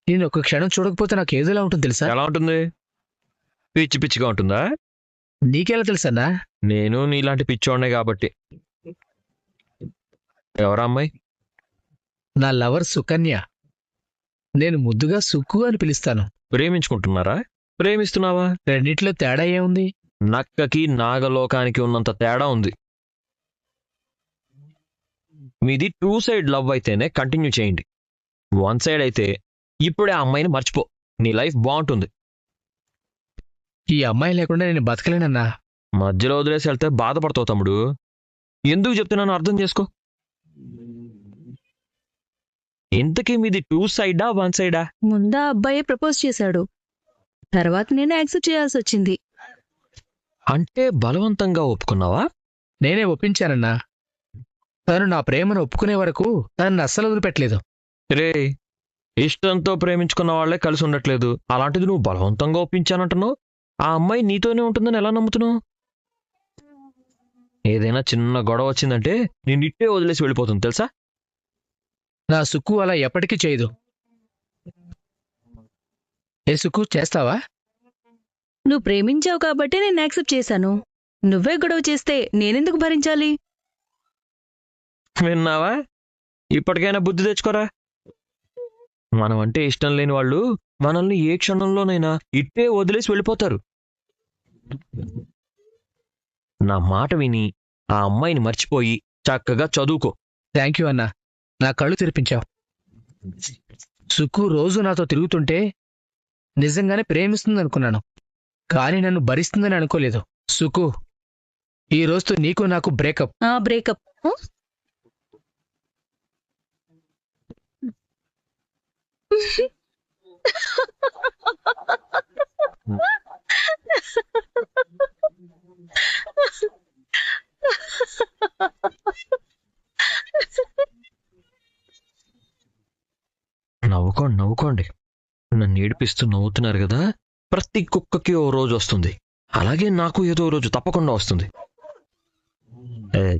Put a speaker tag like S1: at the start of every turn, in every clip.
S1: నేను ఒక క్షణం చూడకపోతే నాకు ఏదోలా ఉంటుంది తెలుసా?
S2: ఎలా ఉంటుంది? పిచ్చి పిచ్చిగా ఉంటుందా?
S1: నీకెలా తెలుసన్నా?
S2: నేను నీలాంటి పిచ్చోడ్నే కాబట్టి. ఎవరా అమ్మాయి?
S1: నా లవర్ సుకన్య. నేను ముద్దుగా సుక్కు అని పిలుస్తాను.
S2: ప్రేమించుకుంటున్నారా? ప్రేమిస్తున్నావా?
S1: రెండిట్లో తేడా ఏముంది?
S2: నక్కకి నాగలోకానికి ఉన్నంత తేడా ఉంది. మీది 2 సైడ్ లవ్ అయితేనే కంటిన్యూ చేయండి. 1 సైడ్ అయితే ఇప్పుడే ఆ అమ్మాయిని మర్చిపో. నీ లైఫ్ బాగుంటుంది.
S1: ఈ అమ్మాయి లేకుండా నేను బతకలేనన్నా.
S2: మధ్యలో వదిలేసి వెళ్తే బాధపడతావు తమ్ముడు. ఎందుకు చెప్తున్నానో అర్థం చేసుకో. ఇంతకీ మీది 2 సైడా 1 సైడా?
S3: ముందా అబ్బాయే ప్రపోజ్ చేశాడు, తర్వాత నేను యాక్సెప్ట్ చేయాల్సి వచ్చింది.
S2: అంటే బలవంతంగా ఒప్పుకున్నావా?
S1: నేనే ఒప్పించానన్నా. తను నా ప్రేమను ఒప్పుకునే వరకు నన్ను అస్సలు వదిలిపెట్టలేదు.
S2: రే, ఇష్టంతో ప్రేమించుకున్న వాళ్లే కలిసి ఉండట్లేదు, అలాంటిది నువ్వు బలవంతంగా ఒప్పించానంటున్నావు. ఆ అమ్మాయి నీతోనే ఉంటుందని ఎలా నమ్ముతున్నావు? ఏదైనా చిన్న గొడవ వచ్చిందంటే నేను ఇట్టే వదిలేసి వెళ్ళిపోతుంది తెలుసా?
S1: నా సుక్కు అలా ఎప్పటికీ చేయదు. ఏ సుక్కు, చేస్తావా?
S3: నువ్వు ప్రేమించావు కాబట్టి నేను యాక్సెప్ట్ చేశాను. నువ్వే గొడవ చేస్తే నేనెందుకు భరించాలి?
S2: విన్నావా? ఇప్పటికైనా బుద్ధి తెచ్చుకోరా. మనం అంటే ఇష్టం లేని వాళ్ళు మనల్ని ఏ క్షణంలోనైనా ఇట్టే వదిలేసి వెళ్ళిపోతారు. నా మాట విని ఆ అమ్మాయిని మర్చిపోయి చక్కగా చదువుకో.
S1: థ్యాంక్ యూ అన్నా, నా కళ్ళు తెరిపించావు. సుక్కు రోజు నాతో తిరుగుతుంటే నిజంగానే ప్రేమిస్తుందనుకున్నాను, కానీ నన్ను భరిస్తుందని అనుకోలేదు. సుక్కు, ఈ రోజుతో నీకు నాకు బ్రేకప్.
S3: బ్రేకప్?
S2: నవ్వుకోండి నవ్వుకోండి. నన్ను ఏడిపిస్తూ నవ్వుతున్నారు కదా. ప్రతి కుక్కకి ఓ రోజు వస్తుంది, అలాగే నాకు ఏదో రోజు తప్పకుండా వస్తుంది.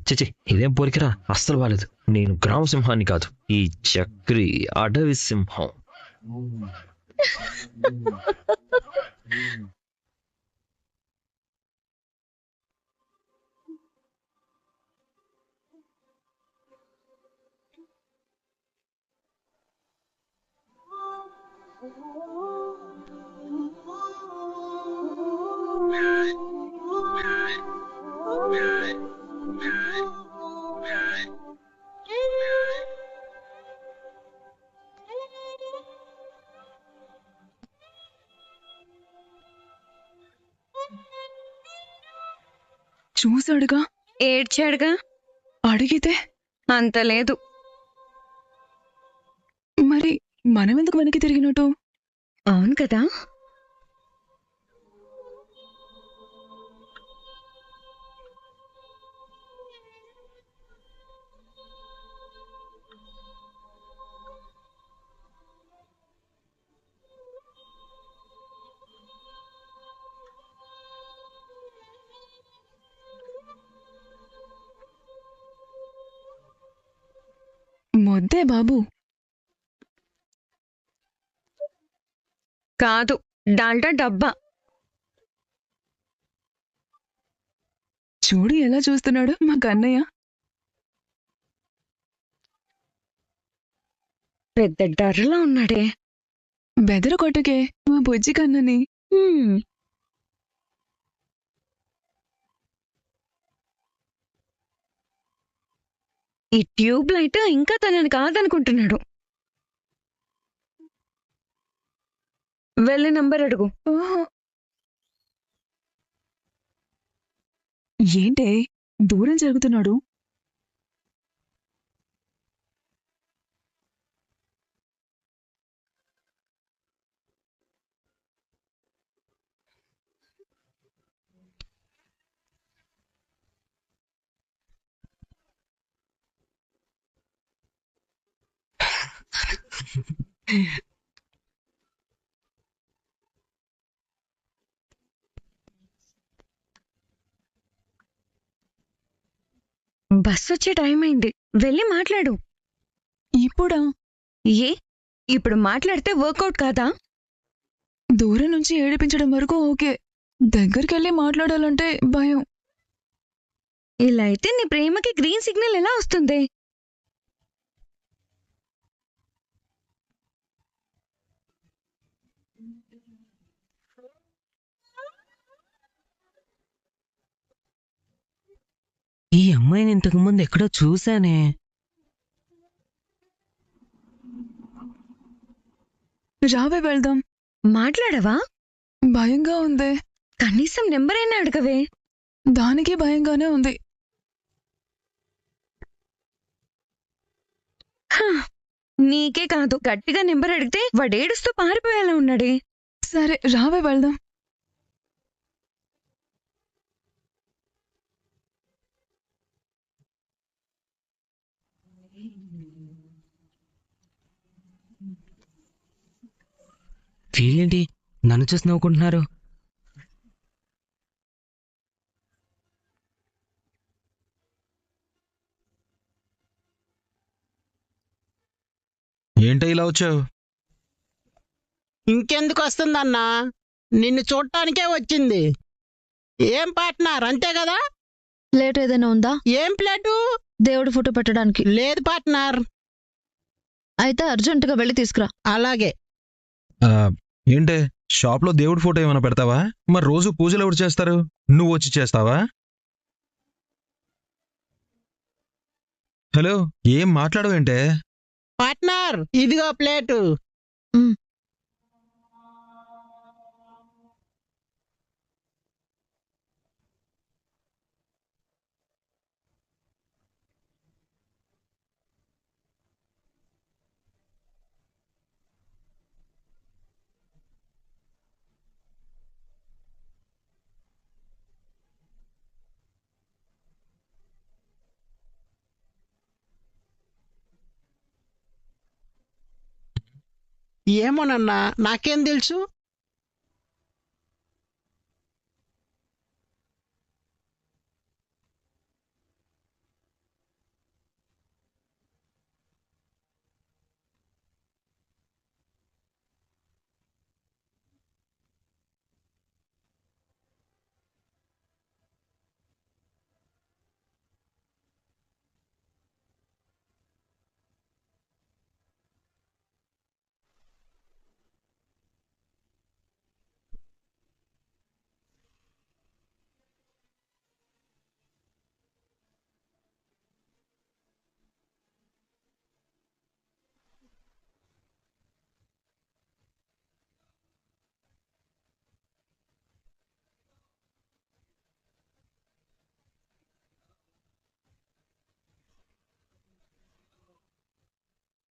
S2: చిచి, ఇదేం పోలికరా, అస్సలు బాలేదు. నేను గ్రామ సింహాన్ని కాదు, ఈ చక్రి అడవి సింహం.
S4: చూశాడుగా,
S3: ఏడ్చాడుగా.
S4: అడిగితే
S3: అంత లేదు.
S4: మరి మనమెందుకు వెనక్కి తిరిగినట్టు?
S3: అవును కదా.
S4: మొద్దే బాబు.
S3: కాదు, డాల్డా డబ్బా.
S4: చూడు ఎలా చూస్తున్నాడు మా కన్నయ్య.
S3: పెద్ద డర్లా ఉన్నాడే.
S4: బెదరు కొట్టకే మా బుజ్జి కన్నని.
S3: ఈ ట్యూబ్ లైట్ ఇంకా తనని కాదనుకుంటున్నాడు. వెళ్ళి నంబర్ అడుగు.
S4: ఏంటే దూరం జరుగుతున్నాడు?
S3: బస్ వచ్చే టైం అయింది, వెళ్ళి మాట్లాడు.
S4: ఇప్పుడా?
S3: ఏ ఇప్పుడు మాట్లాడితే వర్కౌట్ కాదా?
S4: దూరం నుంచి ఏడిపించడం వరకు ఓకే, దగ్గరికెళ్ళి మాట్లాడాలంటే భయం.
S3: ఇలా అయితే నీ ప్రేమకి గ్రీన్ సిగ్నల్ ఎలా వస్తుంది?
S5: ఈ అమ్మాయిని ఇంతకు ముందు ఎక్కడో చూశానే.
S4: రావే వెళ్దాం.
S3: మాట్లాడవా?
S4: భయంగా ఉంది.
S3: కనీసం నెంబర్ అయినా అడగవే.
S4: దానికి భయంగానే ఉంది.
S3: హ, నీకే కాదు, గట్టిగా నెంబర్ అడిగితే వాడేడుస్తూ పారిపోయేలా ఉన్నాడే.
S4: సరే రావే వెళ్దాం.
S5: వీళ్ళేంటి నన్ను చూసి నవ్వుకుంటున్నారు?
S6: ఏంటో ఇలా వచ్చావు?
S7: ఇంకెందుకు వస్తుందన్నా, నిన్ను చూడటానికే వచ్చింది. ఏం పార్ట్నర్, అంతే కదా?
S3: ప్లేట్ ఏదైనా ఉందా?
S7: ఏం ప్లేటు?
S3: దేవుడి ఫోటో పెట్టడానికి.
S7: లేదు పార్ట్నర్.
S3: అయితే అర్జెంటుగా వెళ్ళి తీసుకురా.
S7: అలాగే.
S6: ఏంటే షాప్లో దేవుడి ఫోటో ఏమైనా పెడతావా? మరి రోజు పూజలు ఎవరు చేస్తారు? నువ్వు వచ్చి చేస్తావా? హలో, ఏం మాట్లాడవేంటే?
S7: పార్ట్నర్, ఇదిగో ప్లేటు. ఏమోనన్నా, నాకేం తెలుసు?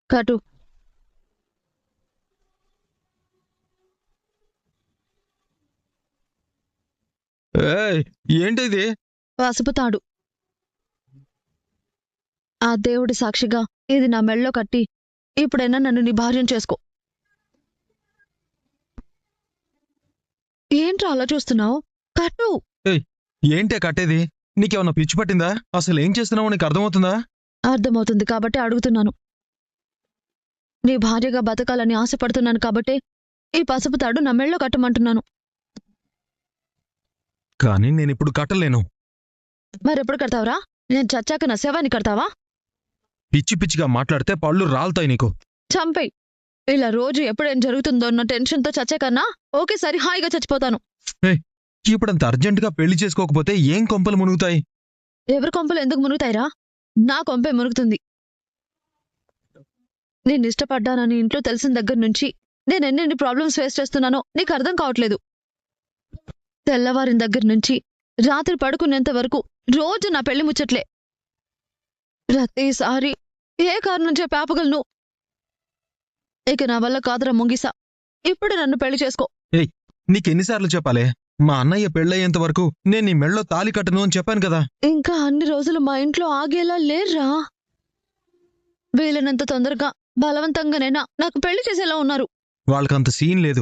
S3: కటు.
S6: ఏయ్, ఏంటిది?
S3: పసుపు తాడు. ఆ దేవుడి సాక్షిగా ఇది నా మెళ్ళో కట్టి ఇప్పుడైనా నన్ను నీ భార్యం చేసుకో. ఏంట్రా అలా చూస్తున్నావు? కట్టు.
S6: ఏంటే కట్టేది? నీకేమన్నా పిచ్చి పట్టిందా? అసలు ఏం చేస్తున్నావో నీకు అర్థమవుతుందా?
S3: అర్థమవుతుంది కాబట్టి అడుగుతున్నాను. నీ భార్యగా బతకాలని ఆశపడుతున్నాను కాబట్టి ఈ పసుపు తాడు నా మెళ్ళో కట్టమంటున్నాను.
S6: కానీ నేనిప్పుడు కట్టలేను.
S3: మరెప్పుడు కడతావురా? నేను చచ్చాక నా శవాన్ని కడతావా?
S6: పిచ్చి పిచ్చిగా మాట్లాడితే పళ్ళు రాలుతాయి నీకు.
S3: చంపేయ్. ఇలా రోజు ఎప్పుడేం జరుగుతుందో అన్న టెన్షన్తో చచ్చాకన్నా ఒకేసారి హాయిగా చచ్చిపోతాను.
S6: ఇప్పుడంత అర్జెంటుగా పెళ్లి చేసుకోకపోతే ఏం కొంపలు మునుగుతాయి?
S3: ఎవరి కొంపలు ఎందుకు మునుగుతాయిరా? నా కొంపే మునుగుతుంది. నేను ఇష్టపడ్డానని ఇంట్లో తెలిసిన దగ్గర నుంచి నేను ఎన్నెన్ని ప్రాబ్లమ్స్ ఫేస్ చేస్తున్నానో నీకు అర్థం కావట్లేదు. తెల్లవారిన దగ్గర నుంచి రాత్రి పడుకునేంత వరకు రోజు నా పెళ్లి ముచ్చట్లే. ప్రతిసారి ఏ కారణం చెప్పి ఆపగలను? ఇక నా వల్ల కాదురా ముంగిసా. ఇప్పుడు నన్ను పెళ్లి చేసుకో.
S6: నీకెన్నిసార్లు చెప్పాలే? మా అన్నయ్య పెళ్ళయ్యేంత వరకు నేను నీ మెళ్ళో తాళి కట్టను అని చెప్పాను కదా.
S3: ఇంకా అన్ని రోజులు మా ఇంట్లో ఆగేలా లేర్రా. వీలైనంత తొందరగా బలవంతంగానైనా నాకు పెళ్లి చేసేలా ఉన్నారు.
S6: వాళ్ళకంత సీన్ లేదు.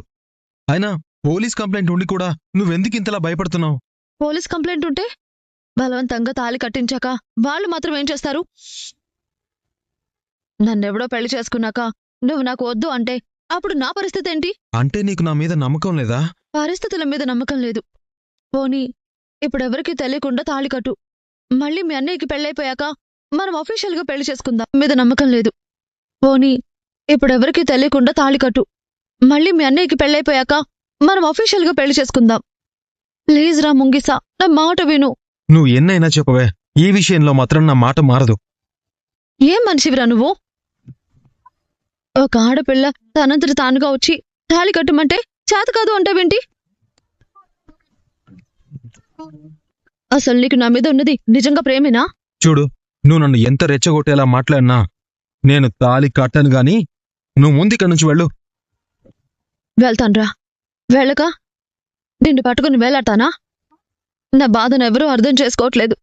S6: అయినా పోలీస్ కంప్లైంట్ ఉండి కూడా నువ్వెందుకు ఇంతలా భయపడుతున్నావు?
S3: పోలీస్ కంప్లైంట్ ఉంటే బలవంతంగా తాళి కట్టించాక వాళ్ళు మాత్రం ఏం చేస్తారు? నన్నెవడో పెళ్లి చేసుకున్నాక నువ్వు నాకు వద్దు అంటే అప్పుడు నా పరిస్థితి ఏంటి?
S6: అంటే నీకు నా మీద నమ్మకం లేదా?
S3: పరిస్థితుల మీద నమ్మకం లేదు. పోనీ ఇప్పుడెవరికి తెలియకుండా తాళి కట్టు. మళ్ళీ మీ అన్నయ్యకి పెళ్ళైపోయాక మనం అఫీషియల్గా పెళ్లి చేసుకుందాం. మీద నమ్మకం లేదు. పోనీ ఇప్పుడెవరికి తెలియకుండా తాళి కట్టు. మళ్ళీ మీ అన్నయ్యకి పెళ్ళైపోయాక మనం అఫీషియల్గా పెళ్లి చేసుకుందాం. ప్లీజ్ రా ముంగిసా, నా మాట విను.
S6: నువ్వు ఎన్నైనా చెప్పవే, ఈ విషయంలో మాత్రం నా మాట మారదు.
S3: ఏం మనిషివిరా నువ్వు? ఒక ఆడపిల్ల తనంతట తానుగా వచ్చి తాళి కట్టమంటే చేత కాదు అంటావేంటి? అసలు నీకు నా మీద ఉన్నది నిజంగా ప్రేమేనా?
S6: చూడు, నువ్వు నన్ను ఎంత రెచ్చగొట్టేలా మాట్లాడినా నేను తాళి కట్టను గాని నువ్వు ముందుక నుంచి వెళ్ళు.
S3: వెళ్తాన్రా. వెళ్ళక నిన్ను పట్టుకుని వేలాడతానా? నా బాధను ఎవరూ అర్థం చేసుకోవట్లేదు.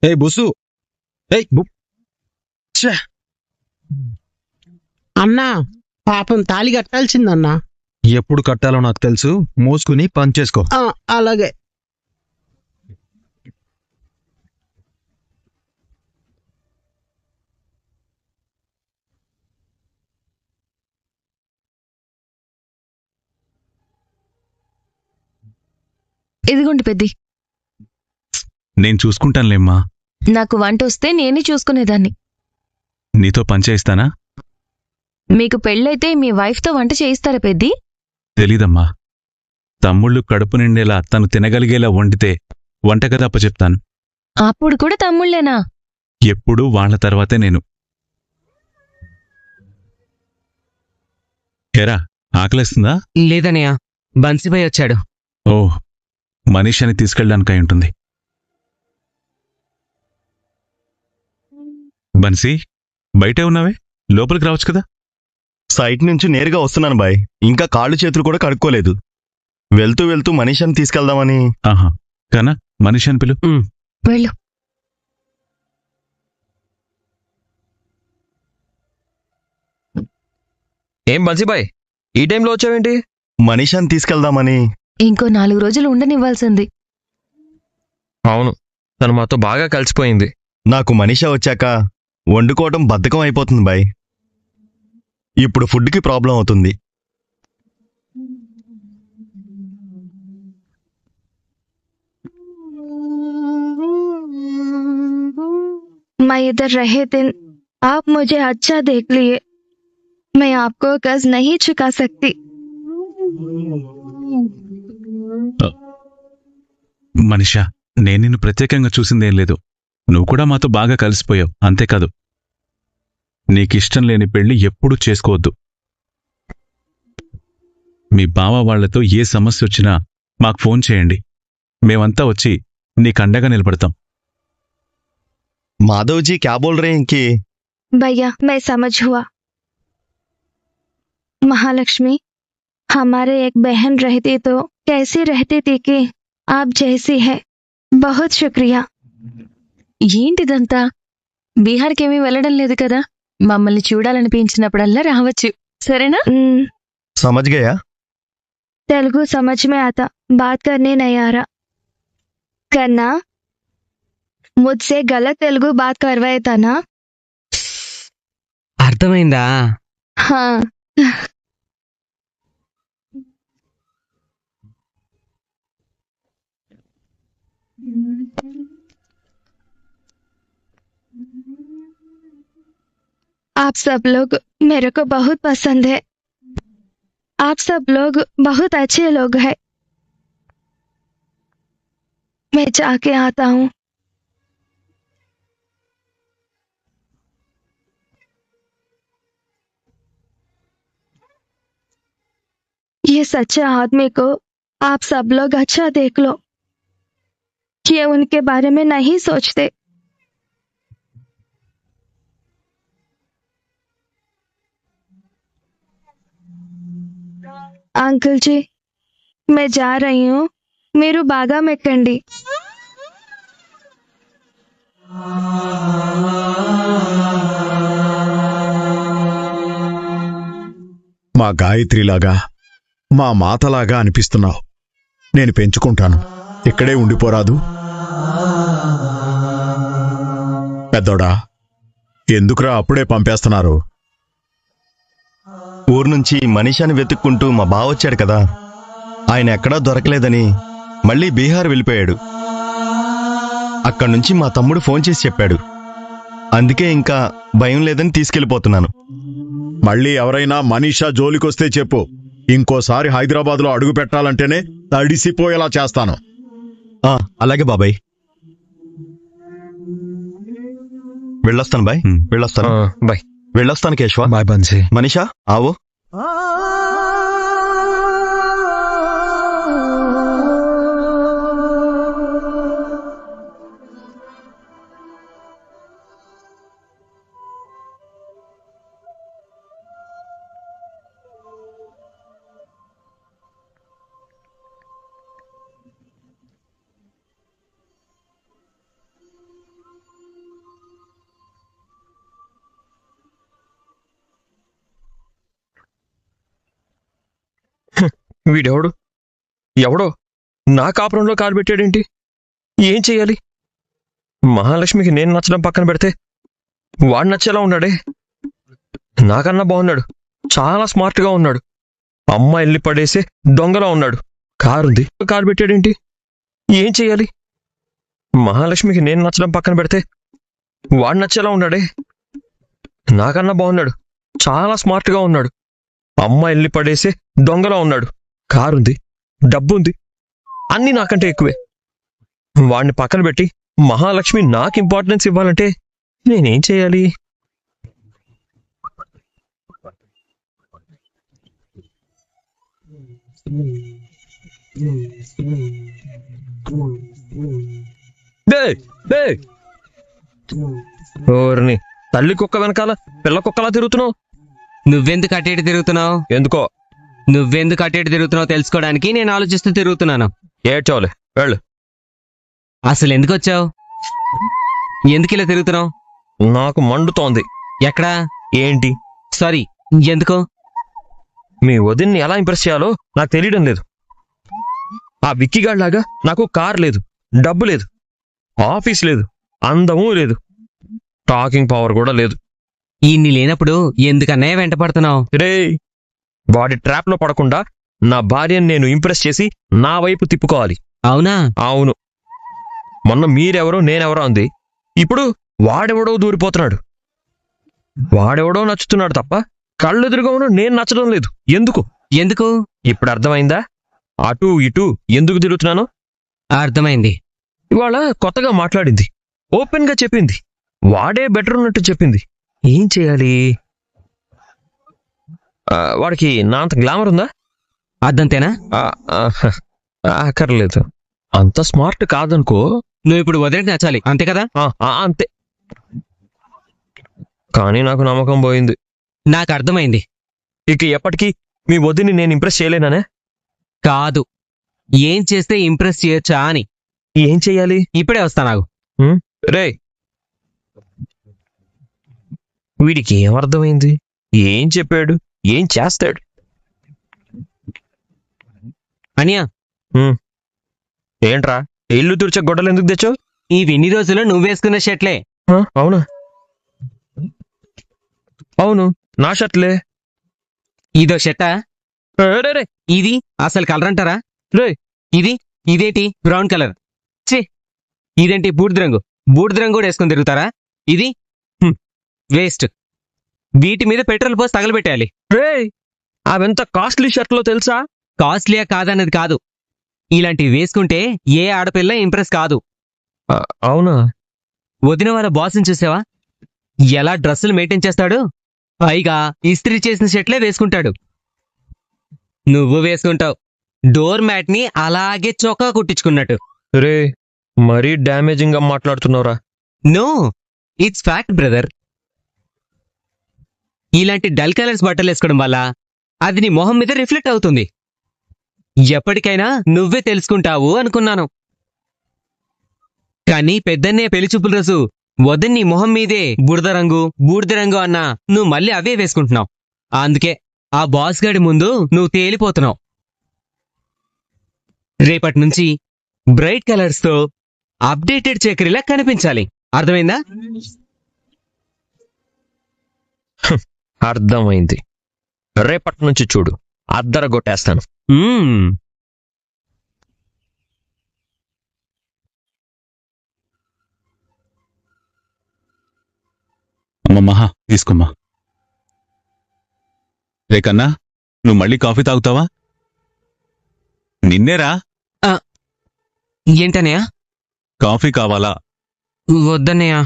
S6: ఏయ్ బుస్సు, ఏయ్ ఛే!
S7: అన్నా, పాపం తాళి కట్టాల్సిందన్నా.
S6: ఎప్పుడు కట్టాలో నాకు తెలుసు. మోసుకుని పని చేసుకో.
S7: అలాగే.
S3: ఇదిగోండి పెద్ది.
S8: నేను చూసుకుంటానులేమ్మా.
S3: నాకు వంట వస్తే నేనే చూసుకునేదాన్ని.
S8: నీతో పని చేయిస్తానా?
S3: మీకు పెళ్ళైతే మీ వైఫ్తో వంట చేయిస్తారా పెద్ది?
S8: తెలీదమ్మా. తమ్ముళ్ళు కడుపు నిండేలా తను తినగలిగేలా వండితే వంటగది అప్పచెప్తాను.
S3: అప్పుడు కూడా తమ్ముళ్ళేనా?
S8: ఎప్పుడూ వాళ్ళ తర్వాతే నేను. ఎరా, ఆకలేస్తుందా?
S5: లేదనయ్య, బన్సీభాయ్ వచ్చాడు.
S8: ఓ, మనీషని తీసుకెళ్ళడానికై ఉంటుంది. బన్సీ, బయటే ఉన్నావే, లోపలికి రావచ్చు కదా.
S9: సైట్ నుంచి నేరుగా వస్తున్నాను బాయ్. ఇంకా కాళ్ళు చేతులు కూడా కడుక్కోలేదు. వెళ్తూ వెళ్తూ మనీషని తీసుకెళ్దామని.
S8: ఆహా, కానా మనీషని పిలు.
S3: వెళ్ళు.
S2: ఏం బన్సీబాయ్, ఈ టైంలో వచ్చావేంటి?
S9: మనీషని తీసుకెళ్దామని.
S3: ఇంకో 4 రోజులు ఉండనివ్వాల్సింది.
S2: అవును, తను మాతో బాగా కలిసిపోయింది.
S9: నాకు మనీషా వచ్చాక వండుకోవటం బద్ధకం అయిపోతుంది బాయ్. ఇప్పుడు ఫుడ్కి ప్రాబ్లం అవుతుంది.
S10: मैं इधर रहे दिन आप मुझे अच्छा देख लिए, मैं आपको कर्ज नहीं चुका सकती.
S8: మనీషా, నేను నిన్ను ప్రత్యేకంగా చూసిందేం లేదు. నువ్వు కూడా మాతో బాగా కలిసిపోయావు, అంతేకాదు నీకిష్టం లేని పెళ్లి ఎప్పుడూ చేసుకోవద్దు. మీ బావ వాళ్లతో ఏ సమస్య వచ్చినా మాకు ఫోన్ చేయండి. మేమంతా వచ్చి నీకండగా నిలబడతాం.
S9: మాధవ్జీ క్యా బోల్ రే ఇంకి?
S10: भैया मैं समझ हुआ. महालक्ष्मी, हमारे एक बहन रहती तो कैसी रहती थी कि आप जैसी है. बहुत शुक्रिया.
S3: ఏంటిదంతా? బీహార్కేమీ వెళ్ళడం లేదు కదా? మమ్మల్ని చూడాలనిపించినప్పుడల్లా రావచ్చు, సరేనా?
S9: సమझ गया?
S10: तेलुगु समझ में आता, बात करने नहीं आ रहा. करना मुझसे गलत तेलुगु बात करवाया था ना?
S5: అర్థమైందా?
S10: हाँ. आप सब लोग मेरे को बहुत पसंद है. आप सब लोग बहुत अच्छे लोग हैं. मैं जाके आता हूँ. ये सच्चे आदमी को आप सब लोग अच्छा देख लो. ये उनके बारे में नहीं सोचते. अंकल जी, मैं जा रही हूँ. मेरू बागा में कंडी.
S11: మా గాయత్రిలాగా మా మాతలాగా అనిపిస్తున్నావు. నేను పెంచుకుంటాను. ఇక్కడే ఉండిపోరాదు? పెద్దోడా, ఎందుకురా అప్పుడే పంపేస్తున్నారు?
S9: ఊరు నుంచి మనీషాని వెతుక్కుంటూ మా బావ వచ్చాడు కదా, ఆయన ఎక్కడా దొరకలేదని మళ్ళీ బీహార్ వెళ్ళిపోయాడు. అక్కడి నుంచి మా తమ్ముడు ఫోన్ చేసి చెప్పాడు. అందుకే ఇంకా భయం లేదని తీసుకెళ్ళిపోతున్నాను.
S11: మళ్ళీ ఎవరైనా మనీషా జోలికొస్తే చెప్పు. ఇంకోసారి హైదరాబాద్లో అడుగు పెట్టాలంటేనే తడిసిపోయేలా చేస్తాను.
S9: అలాగే బాబాయ్. వెళ్ళొస్తాను బాయ్. వెళ్ళొస్తాను.
S2: బాయ్.
S9: వెళ్ళొస్తాను కేశవ.
S6: బాయ్ బన్సీ.
S9: మనీషా ఆవో.
S2: వీడెవడు? ఎవడో నా కాపురంలో కాలు పెట్టాడేంటి? ఏం చెయ్యాలి? మహాలక్ష్మికి నేను నచ్చడం పక్కన పెడితే వాడు నచ్చేలా ఉన్నాడే. నాకన్నా బాగున్నాడు, చాలా స్మార్ట్గా ఉన్నాడు. అమ్మాయిల్ని పడేసే దొంగలా ఉన్నాడు. కారుంది, కాలు పెట్టాడేంటి? ఏం చెయ్యాలి? మహాలక్ష్మికి నేను నచ్చడం పక్కన పెడితే వాడు నచ్చేలా ఉన్నాడే. నాకన్నా బాగున్నాడు, చాలా స్మార్ట్గా ఉన్నాడు. అమ్మాయిల్ని పడేసే దొంగలా ఉన్నాడు. కారుంది, డబ్బుంది, అన్నీ నాకంటే ఎక్కువే. వాడిని పక్కన పెట్టి మహాలక్ష్మి నాకు ఇంపార్టెన్స్ ఇవ్వాలంటే నేనేం చేయాలి? ఓర్ని తల్లి కుక్క వెనకాల పిల్ల కుక్కలా తిరుగుతున్నావు.
S5: నువ్వెందుకు అటు ఇటు తిరుగుతున్నావు?
S2: ఎందుకో.
S5: నువ్వెందుకు అటు ఇటు తిరుగుతున్నావు తెలుసుకోవడానికి నేను ఆలోచిస్తూ తిరుగుతున్నాను.
S2: ఏడ్చోలే, వెళ్ళు.
S5: అసలు ఎందుకు వచ్చావు? ఎందుకు ఇలా తిరుగుతున్నావు?
S2: నాకు మండుతోంది.
S5: ఎక్కడా?
S2: ఏంటి?
S5: సారీ, ఎందుకు?
S2: మీ వదిన్ని ఎలా ఇంప్రెస్ చేయాలో నాకు తెలియడం లేదు. ఆ విక్కిగాడ్లాగా నాకు కార్ లేదు, డబ్బు లేదు, ఆఫీస్ లేదు, అందమూ లేదు, టాకింగ్ పవర్ కూడా లేదు.
S5: ఇన్ని లేనప్పుడు ఎందుకన్నయ్య వెంట పడుతున్నావు?
S2: రే, వాడి ట్రాప్లో పడకుండా నా భార్యను నేను ఇంప్రెస్ చేసి నా వైపు తిప్పుకోవాలి.
S5: అవునా?
S2: అవును. మొన్న మీరెవరో నేనెవరో అంది, ఇప్పుడు వాడెవడో దూరిపోతున్నాడు. వాడెవడో నచ్చుతున్నాడు తప్ప కళ్ళెదురుగా ఉన్న నేను నచ్చడం లేదు. ఎందుకు?
S5: ఎందుకు?
S2: ఇప్పుడు అర్థమైందా? అటూ ఇటూ ఎందుకు తిరుగుతున్నానో
S5: అర్థమైంది.
S2: ఇవాళ కొత్తగా మాట్లాడింది, ఓపెన్ గా చెప్పింది, వాడే బెటర్ ఉన్నట్టు చెప్పింది. ఏం చేయాలి? వాడికి నా అంత గ్లామర్ ఉందా?
S5: అర్థంతేనా?
S2: అక్కర్లేదు, అంత స్మార్ట్ కాదనుకో.
S5: నువ్వు ఇప్పుడు వదిలికి నచ్చాలి, అంతే కదా?
S2: అంతే. కానీ నాకు నమ్మకం పోయింది.
S5: నాకు అర్థమైంది.
S2: ఇక ఎప్పటికీ మీ వదిని నేను ఇంప్రెస్ చేయలేనానే?
S5: కాదు, ఏం చేస్తే ఇంప్రెస్ చేయొచ్చా అని.
S2: ఏం చెయ్యాలి?
S5: ఇప్పుడే వస్తా. నాకు
S2: రే, వీడికి ఏమర్థమైంది? ఏం చెప్పాడు? ఏం చేస్తాడు?
S5: అనియా,
S2: ఏంట్రా ఇల్లు తుడిచే గొడ్డలు ఎందుకు తెచ్చావు?
S5: ఇన్ని రోజులు నువ్వేసుకున్న షర్ట్లే.
S2: అవునా? అవును, నా షర్ట్లే.
S5: ఇదో షర్టా? ఇది అసలు కలర్ అంటారా? ఇదేంటి బ్రౌన్ కలర్? ఛీ, ఇదేంటి బూడిద రంగు? బూడిద రంగు కూడా వేసుకొని తిరుగుతారా? ఇది వేస్ట్. వీటి మీద పెట్రోల్ పోసి తగలబెట్టాలి.
S2: అవెంత కాస్ట్లీ షర్ట్లో తెలుసా?
S5: కాస్ట్లీయా కాదన్నది కాదు, ఇలాంటివి వేసుకుంటే ఏ ఆడపిల్ల ఇంప్రెస్ కాదు.
S2: అవునా?
S5: వదిన వాళ్ళ బాస్ని చూసావా? ఎలా డ్రెస్సులు మెయింటైన్ చేస్తాడు? పైగా ఇస్త్రీ చేసిన షర్ట్లే వేసుకుంటాడు. నువ్వు వేసుకుంటావు డోర్ మ్యాట్ ని అలాగే చొక్కా కుట్టించుకున్నట్టు.
S2: రే, మరీ డ్యామేజింగ్ గా మాట్లాడుతున్నావురా.
S5: No, it's fact brother. ఇలాంటి డల్ కలర్స్ బట్టలు వేసుకోవడం వల్ల అది నీ మొహం మీద రిఫ్లెక్ట్ అవుతుంది. ఎప్పటికైనా నువ్వే తెలుసుకుంటావు అనుకున్నాను, కానీ పెద్దన్నే పెళ్లి చూపుల రోజు వదిన నీ మొహం మీదే బూడిద రంగు అన్నా నువ్వు మళ్ళీ అవే వేసుకుంటున్నావు. అందుకే ఆ బాస్ గాడి ముందు నువ్వు తేలిపోతున్నావు. రేపటి నుంచి బ్రైట్ కలర్స్ తో అప్డేటెడ్ చక్రిలా కనిపించాలి. అర్థమైందా?
S2: అర్థమైంది. రేపటి నుంచి చూడు, అద్దరగొట్టేస్తాను.
S5: మ్మ్.
S8: అమ్మ మహా, తీసుకోమ్మా. రే కన్నా, నువ్వు మళ్ళీ కాఫీ తాగుతావా? నిన్నేరా.
S5: ఏంటనయ్యా?
S8: కాఫీ కావాలా?
S5: వద్దన్నయ్యా.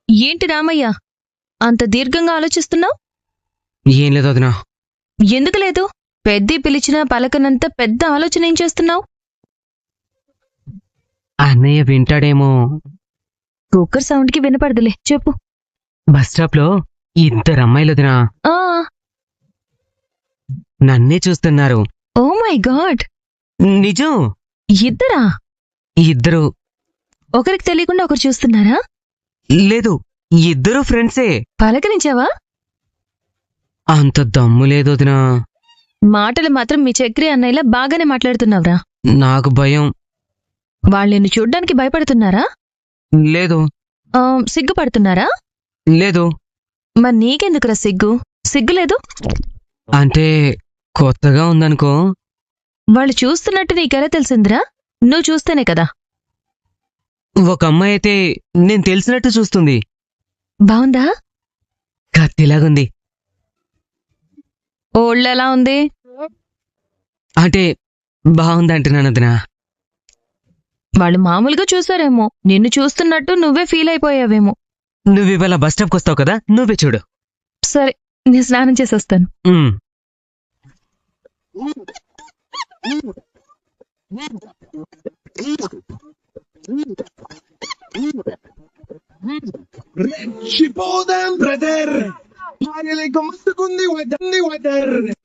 S3: ఏంటి రామయ్య అంత దీర్ఘంగా ఆలోచిస్తున్నావు?
S5: ఏం లేదు వదినా.
S3: ఎందుకు లేదు? పెద్ద పిలిచినా పలకనంత పెద్ద ఆలోచన ఏం చేస్తున్నావు?
S5: అన్నయ్య వింటాడేమో.
S3: కుక్కర్ సౌండ్ కి వినపడదులే, చెప్పు.
S5: బస్ స్టాప్ లో 2 అమ్మాయిలు వదినా
S3: ఆ
S5: నన్నే చూస్తున్నారు.
S3: ఓ మై గాడ్,
S5: నిజం.
S3: ఇద్దరా?
S5: 2.
S3: ఒకరికి తెలియకుండా ఒకరు చూస్తున్నారా?
S5: లేదు, 2 ఫ్రెండ్సే.
S3: పలకరించావా?
S5: అంత దమ్ము లేదు వదినా.
S3: మాటలు మాత్రం మీ చక్రి అన్నయ్యలా బాగానే మాట్లాడుతున్నావురా.
S5: నాకు భయం.
S3: వాళ్ళు నిన్ను చూడ్డానికి భయపడుతున్నారా?
S5: లేదు.
S3: సిగ్గుపడుతున్నారా?
S5: లేదు.
S3: మరి నీకెందుకురా సిగ్గు? సిగ్గులేదు?
S5: అంటే కొత్తగా ఉందనుకో.
S3: వాళ్ళు చూస్తున్నట్టు నీకెలా తెలిసిందిరా? నువ్వు చూస్తేనే కదా.
S5: ఒక అమ్మాయి అయితే నేను తెలిసినట్టు చూస్తుంది.
S3: బావుందా?
S5: కత్తిలాగుంది.
S3: ఓళ్ళెలా ఉంది?
S5: అంటే బాగుందంటున్నాను వదినా.
S3: వాళ్ళు మామూలుగా చూసారేమో, నిన్ను చూస్తున్నట్టు నువ్వే ఫీల్ అయిపోయావేమో.
S5: నువ్వు ఇవాళ బస్ స్టాప్కి వస్తావు కదా, నువ్వే చూడు.
S3: సరే, నేను స్నానం చేసొస్తాను.
S5: ఉమ్.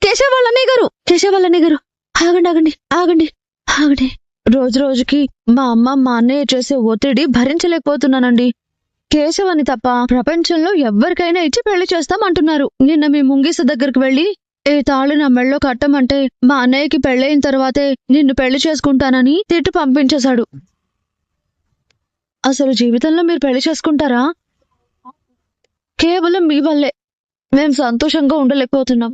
S3: కేశవాళ్ళన్నయ్య గారు, కేశవాళ్ళన్నయ్య గారు, ఆగండి ఆగండి ఆగండి ఆగండి. రోజు రోజుకి మా అమ్మ మా అన్నయ్య చేసే ఒత్తిడి భరించలేకపోతున్నానండి. కేశవని తప్ప ప్రపంచంలో ఎవ్వరికైనా ఇచ్చి పెళ్లి చేస్తామంటున్నారు. నిన్న మీ ముంగీస దగ్గరికి వెళ్లి ఏ తాళి నా మెళ్ళో కట్టమంటే మా అన్నయ్యకి పెళ్ళయిన తర్వాతే నిన్ను పెళ్లి చేసుకుంటానని తిట్టు పంపించేశాడు. అసలు జీవితంలో మీరు పెళ్లి చేసుకుంటారా? కేవలం మీ వల్లే మేం సంతోషంగా ఉండలేకపోతున్నాం.